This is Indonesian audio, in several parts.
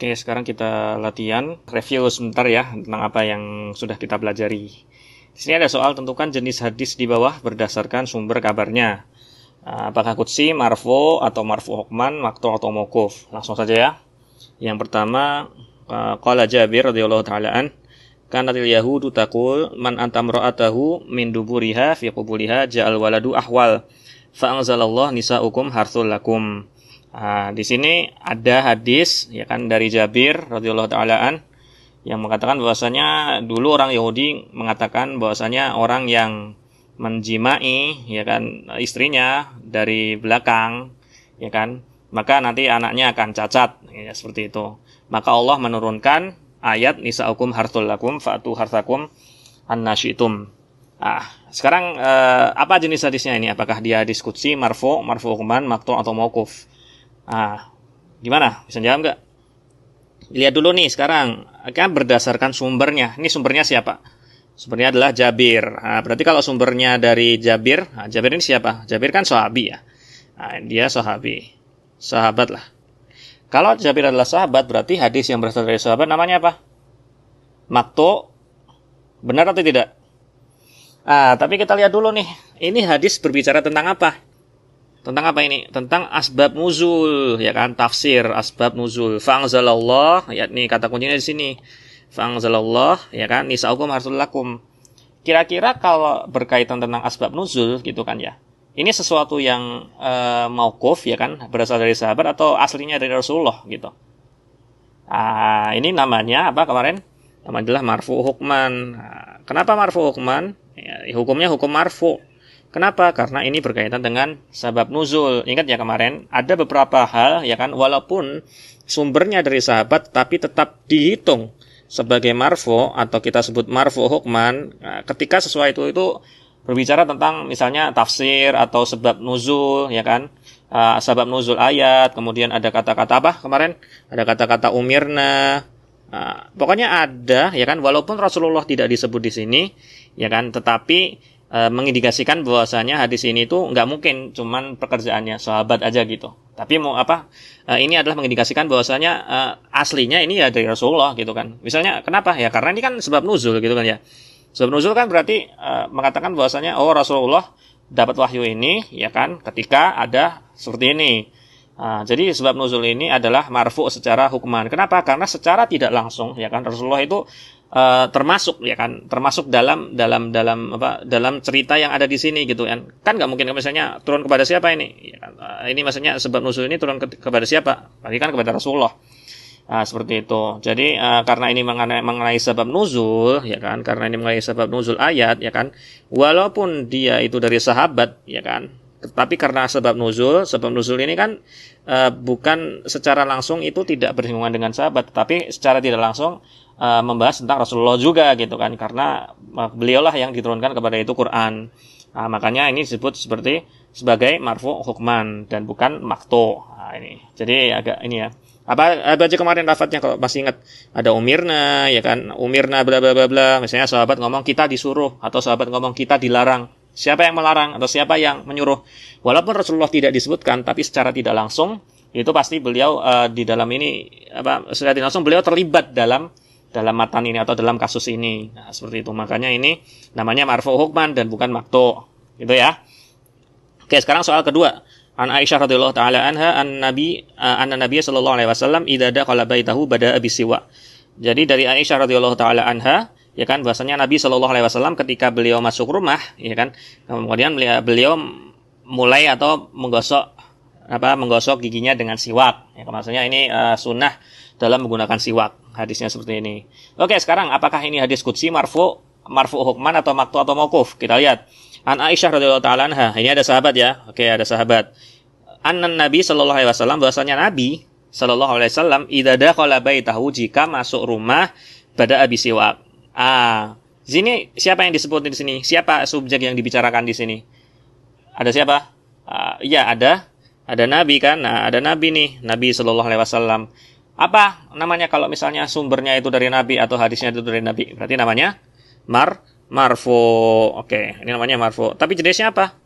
Oke, sekarang kita latihan review sebentar ya tentang apa yang sudah kita pelajari. Di sini ada soal tentukan jenis hadis di bawah berdasarkan sumber kabarnya. Apakah qudsi, marfu atau marfu hukman, maqtu atau mauquf? Langsung saja ya. Yang pertama, qala Jabir radhiyallahu ta'ala an, kanatil yahudu taqul man antamra'atahu min duburiha fi qubuliha ja'al waladu ahwal. Fa anzalallahu nisa'ukum harthul lakum. Di sini ada hadis ya kan dari Jabir radhiyallahu taala an yang mengatakan bahwasanya dulu orang Yahudi mengatakan bahwasanya orang yang menjimai ya kan istrinya dari belakang ya kan maka nanti anaknya akan cacat ya, seperti itu. Maka Allah menurunkan ayat nisa'ukum harthul lakum fa'tu harthakum annasyitum. Sekarang apa jenis hadisnya ini? Apakah dia hadis qudsi, marfu hukman, maqtu atau mauquf? Gimana? Bisa jawab nggak? Lihat dulu nih sekarang, kan berdasarkan sumbernya. Ini sumbernya siapa? Sumbernya adalah Jabir. Berarti kalau sumbernya dari Jabir, Jabir ini siapa? Jabir kan sahabi ya. Dia sahabi, sahabat lah. Kalau Jabir adalah sahabat, berarti hadis yang berasal dari sahabat namanya apa? Maqtu. Benar atau tidak? Tapi kita lihat dulu nih. Ini hadis berbicara tentang apa? Tentang apa ini? Tentang asbab nuzul, ya kan? Tafsir asbab nuzul. Fa'anzalallah, ya nih kata kuncinya di sini. Fa'anzalallah, ya kan? Nisa'ukum harthul lakum. Kira-kira kalau berkaitan tentang asbab nuzul gitu kan ya. Ini sesuatu yang mauquf ya kan, berasal dari sahabat atau aslinya dari Rasulullah gitu. Ini namanya apa kemarin? Namanya adalah marfu hukman. Kenapa marfu hukman? Ya, hukumnya hukum marfu. Kenapa? Karena ini berkaitan dengan sabab nuzul. Ingat ya kemarin, ada beberapa hal ya kan, walaupun sumbernya dari sahabat, tapi tetap dihitung sebagai marfu atau kita sebut marfu hukman ketika sesuai itu berbicara tentang misalnya tafsir atau sebab nuzul ya kan, sabab nuzul ayat, kemudian ada kata-kata apa kemarin? Ada kata-kata umirna. Pokoknya ada ya kan, walaupun Rasulullah tidak disebut di sini ya kan, tetapi mengindikasikan bahwasanya hadis ini tuh nggak mungkin cuman pekerjaannya sahabat aja gitu. Tapi mau apa? Ini adalah mengindikasikan bahwasanya aslinya ini ya dari Rasulullah gitu kan. Misalnya kenapa? Ya karena ini kan sebab nuzul gitu kan ya. Sebab nuzul kan berarti mengatakan bahwasanya Rasulullah dapat wahyu ini ya kan ketika ada seperti ini. Jadi sebab nuzul ini adalah marfu secara hukuman. Kenapa? Karena secara tidak langsung ya kan Rasulullah itu termasuk ya kan, termasuk dalam cerita yang ada di sini gitu kan. Kan nggak mungkin misalnya turun kepada siapa ini? Ya kan? Ini maksudnya sebab nuzul ini turun kepada siapa? Berarti kan kepada Rasulullah. Seperti itu. Jadi karena ini mengenai sebab nuzul ya kan, karena ini mengenai sebab nuzul ayat ya kan, walaupun dia itu dari sahabat ya kan, tetapi karena sebab nuzul ini kan bukan secara langsung itu tidak bersinggungan dengan sahabat, tetapi secara tidak langsung membahas tentang Rasulullah juga gitu kan, karena beliaulah yang diturunkan kepada itu Quran. Makanya ini disebut sebagai marfu hukman dan bukan maqtu. Ini. Jadi agak ini ya. Apa aja kemarin lafadznya kalau masih ingat, ada umirna ya kan, umirna bla bla bla bla. Misalnya sahabat ngomong kita disuruh atau sahabat ngomong kita dilarang. Siapa yang melarang atau siapa yang menyuruh? Walaupun Rasulullah tidak disebutkan, tapi secara tidak langsung itu pasti beliau di dalam ini secara tidak langsung beliau terlibat dalam matan ini atau dalam kasus ini. Seperti itu. Makanya ini namanya marfu hukman dan bukan maqtu. Gitu ya. Oke, sekarang soal kedua. An Aisyah radhiyallahu taala anha anna Nabi sallallahu alaihi wasallam idza dakhala baitahu bada'a bisiwa. Jadi dari Aisyah radhiyallahu taala anha ya kan, bahwasanya Nabi sallallahu alaihi wasallam ketika beliau masuk rumah ya kan, kemudian beliau mulai atau menggosok giginya dengan siwak. Ya, maksudnya ini sunnah dalam menggunakan siwak. Hadisnya seperti ini. Oke, sekarang apakah ini hadis qudsi, marfu hukman atau maqtu atau mauquf? Kita lihat. An Aisyah radhiyallahu taala anha. Ini ada sahabat ya. Oke, ada sahabat. Annan Nabi sallallahu alaihi wasallam, bahwasanya Nabi sallallahu alaihi wasallam idza dakhala baitahu, jika masuk rumah bada'a bisiwak. Sini siapa yang disebut di sini? Siapa subjek yang dibicarakan di sini? Ada siapa? Ya, ada Nabi kan. Ada Nabi nih, Nabi sallallahu alaihi wasallam. Apa namanya kalau misalnya sumbernya itu dari Nabi atau hadisnya itu dari Nabi? Berarti namanya marfu. Oke, ini namanya marfu. Tapi jenisnya apa?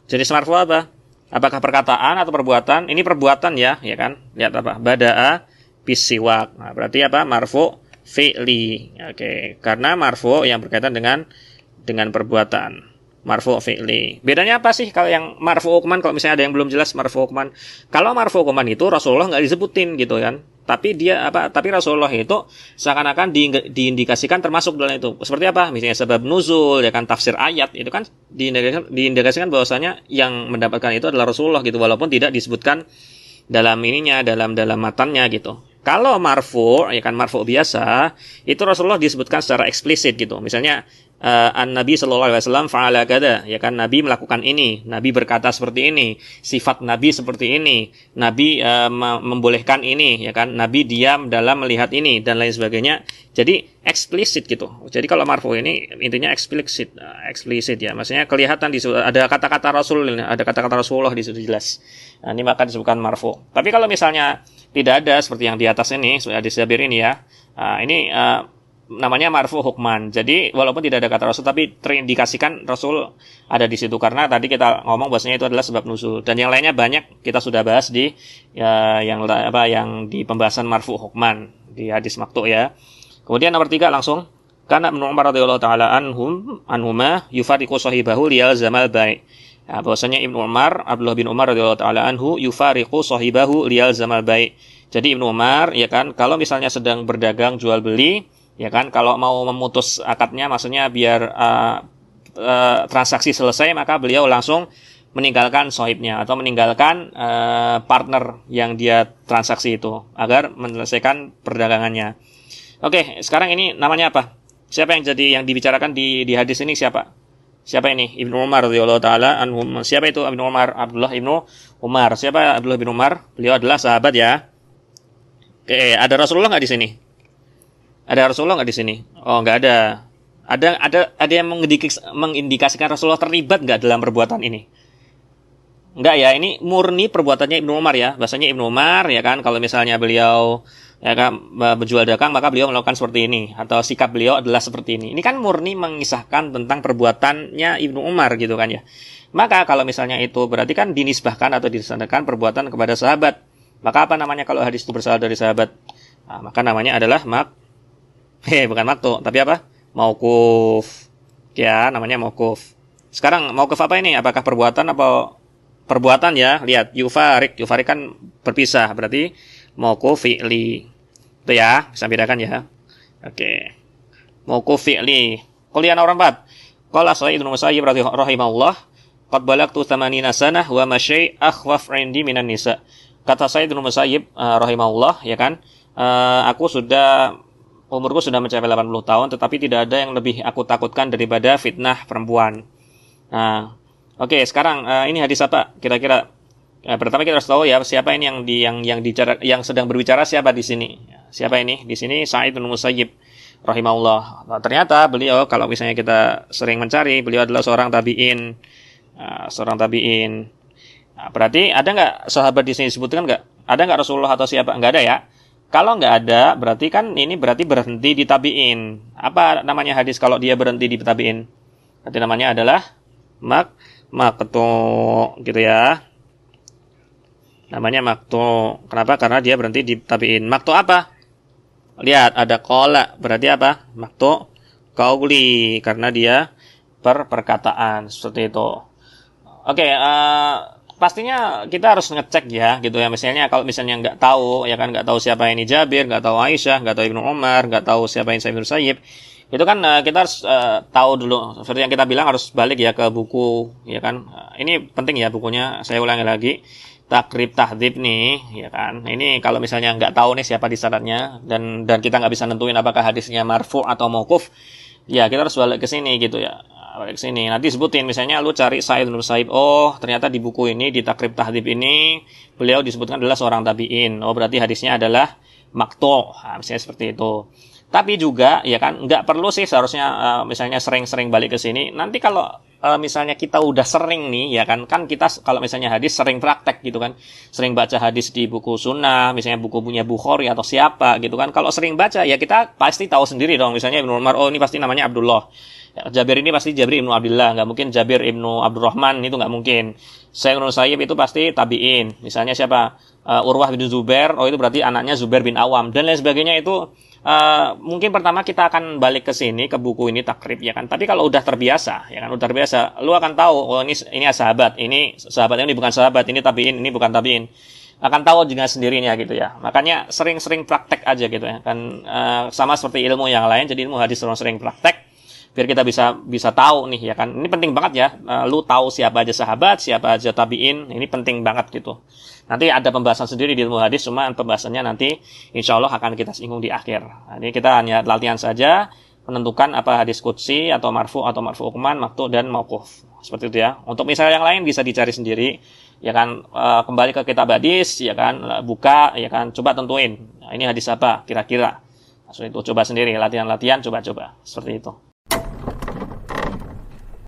Jenis marfu apa? Apakah perkataan atau perbuatan? Ini perbuatan ya kan? Lihat apa? Bada'a bisiwak. Nah, berarti apa? Marfu fi'li. Oke, karena marfu yang berkaitan dengan perbuatan. Marfu fi'li. Bedanya apa sih kalau yang marfu hukman, kalau misalnya ada yang belum jelas marfu hukman. Kalau marfu hukman itu Rasulullah nggak disebutin gitu kan. Tapi Rasulullah itu seakan-akan diindikasikan termasuk dalam itu. Seperti apa? Misalnya sebab nuzul, ya kan, tafsir ayat itu kan diindikasikan bahwasanya yang mendapatkan itu adalah Rasulullah gitu, walaupun tidak disebutkan dalam dalam matannya gitu. Kalau marfu, ya kan, marfu biasa, itu Rasulullah disebutkan secara eksplisit gitu. Misalnya An-Nabi sallallahu alaihi wasallam fa'ala kada, ya kan, Nabi melakukan ini, Nabi berkata seperti ini, sifat Nabi seperti ini, Nabi membolehkan ini, ya kan, Nabi diam dalam melihat ini dan lain sebagainya. Jadi eksplisit gitu. Jadi kalau marfu ini intinya eksplisit ya. Maksudnya kelihatan di situ ada kata-kata Rasul, ada kata-kata Rasulullah di situ jelas. Nah, ini maka disebutkan marfu. Tapi kalau misalnya tidak ada seperti yang di atas ini, sudah disabir ini ya. Ini namanya marfu hukman. Jadi walaupun tidak ada kata Rasul, tapi terindikasikan Rasul ada di situ karena tadi kita ngomong bahwasanya itu adalah sebab nuzul. Dan yang lainnya banyak kita sudah bahas di yang di pembahasan marfu hukman di hadis maqtu ya. Kemudian nomor 3 langsung, karena Ibnu Umar radhiyallahu taala anhuma yufariqu sahibahu liyalzamal bai'. Nah, bahwasanya Abdullah bin Umar radhiyallahu taala anhu yufariqu sahibahu liyalzamal bai'. Jadi Ibnu Umar, ya kan, kalau misalnya sedang berdagang jual beli, ya kan, kalau mau memutus akadnya, maksudnya biar transaksi selesai, maka beliau langsung meninggalkan sohibnya atau meninggalkan partner yang dia transaksi itu agar menyelesaikan perdagangannya. Oke, sekarang ini namanya apa? Siapa yang dibicarakan di hadis ini siapa? Siapa ini? Ibnu Umar radhiyallahu taala anhu. Siapa itu Ibnu Umar? Abdullah ibnu Umar. Siapa Abdullah bin Umar? Beliau adalah sahabat ya. Oke, ada Rasulullah nggak di sini? Ada Rasulullah nggak di sini? Oh, nggak ada. Ada yang mengindikasikan Rasulullah terlibat nggak dalam perbuatan ini? Enggak ya, ini murni perbuatannya Ibnu Umar ya. Bahasanya Ibnu Umar ya kan, kalau misalnya beliau ya kan berjual dagang, maka beliau melakukan seperti ini, atau sikap beliau adalah seperti ini. Ini kan murni mengisahkan tentang perbuatannya Ibnu Umar gitu kan ya. Maka kalau misalnya itu berarti kan dinisbahkan atau disandarkan perbuatan kepada sahabat. Maka apa namanya kalau hadis itu berasal dari sahabat? Nah, maka namanya adalah bukan maktu, tapi apa? Mauquf. Ya, namanya mauquf. Sekarang mauquf apa ini? Apakah perbuatan atau perbuatan ya? Lihat, yufarik kan berpisah, berarti mauquf fi'li. Itu ya, bisa bedakan ya. Oke. Mauquf fi'li. Kuliah nomor 4. Qala Sa'id bin Musayyib rahimahullah, qad balagtu 80 sanah wa ma syai' akhwaf 'indi minan nisa. Kata Sa'id bin Musayyib rahimahullah, ya kan, umurku sudah mencapai 80 tahun, tetapi tidak ada yang lebih aku takutkan daripada fitnah perempuan. Nah, oke, sekarang ini hadis apa kira-kira? Pertama kita harus tahu ya, siapa ini yang sedang berbicara, siapa di sini? Siapa ini? Di sini Sa'id bin Musayyib rahimahullah. Nah, ternyata beliau, kalau misalnya kita sering mencari, beliau adalah seorang tabi'in. Nah, berarti ada nggak sahabat di sini disebutkan nggak? Ada nggak Rasulullah atau siapa? Nggak ada ya. Kalau nggak ada, berarti kan ini berhenti di tabi'in. Apa namanya hadis kalau dia berhenti di tabi'in? Berarti namanya adalah maqtu gitu ya. Namanya maqtu. Kenapa? Karena dia berhenti di tabi'in. Maqtu apa? Lihat, ada qala. Berarti apa? Maqtu qauli, karena dia perkataan seperti itu. Oke, pastinya kita harus ngecek ya, gitu ya. Misalnya kalau misalnya nggak tahu, ya kan, nggak tahu siapa ini Jabir, nggak tahu Aisyah, nggak tahu Ibnu Umar, nggak tahu siapa ini Sa'id bin Musayyib, itu kan kita harus tahu dulu. Seperti yang kita bilang, harus balik ya ke buku, ya kan. Ini penting ya bukunya. Saya ulangi lagi, Takrib Tahdzib nih, ya kan. Ini kalau misalnya nggak tahu nih siapa di sanadnya, dan kita nggak bisa nentuin apakah hadisnya marfu atau mauquf, ya kita harus balik ke sini gitu ya. Balik ke sini. Nanti sebutin, misalnya lu cari Sa'id bin Musayyib, oh ternyata di buku ini, di Takrib Tahdzib ini, beliau disebutkan adalah seorang tabi'in. Oh berarti hadisnya adalah maqtu'. Nah, misalnya seperti itu. Tapi juga ya kan, nggak perlu sih seharusnya misalnya sering-sering balik ke sini. Nanti kalau misalnya kita udah sering nih, ya kan kita kalau misalnya hadis sering praktek gitu kan, sering baca hadis di buku sunnah, misalnya buku punya Bukhari atau siapa gitu kan, kalau sering baca ya kita pasti tahu sendiri dong, misalnya Ibnu Umar, oh ini pasti namanya Abdullah, Ya, Jabir ini pasti Jabir ibnu Abdullah, nggak mungkin Jabir ibnu Abdurrahman, itu nggak mungkin. Sa'id ibn Musayyib itu pasti tabiin. Misalnya siapa? Urwah bin Zubair, oh itu berarti anaknya Zubair bin Awam dan lain sebagainya itu. Mungkin pertama kita akan balik ke sini ke buku ini takrib ya kan. Tapi kalau udah terbiasa ya kan, udah terbiasa, lu akan tahu oh ini sahabat, ini sahabat, ini bukan sahabat, ini tabiin, ini bukan tabiin. Akan tahu dengan sendirinya gitu ya. Makanya sering-sering praktek aja gitu ya. Kan sama seperti ilmu yang lain, jadi ilmu hadis sering praktek biar kita bisa tahu nih ya kan. Ini penting banget ya. Lu tahu siapa aja sahabat, siapa aja tabiin, ini penting banget gitu. Nanti ada pembahasan sendiri di ilmu hadis, cuma pembahasannya nanti insya Allah akan kita singgung di akhir. Nah, ini kita hanya latihan saja menentukan apa hadis qudsi atau marfu hukman, maqtu dan mauquf. Seperti itu ya. Untuk misalnya yang lain bisa dicari sendiri. Ya kan, kembali ke kitab hadis ya kan, buka ya kan, coba tentuin. Nah, ini hadis apa kira-kira. Nah, itu coba sendiri, latihan-latihan, coba-coba. Seperti itu.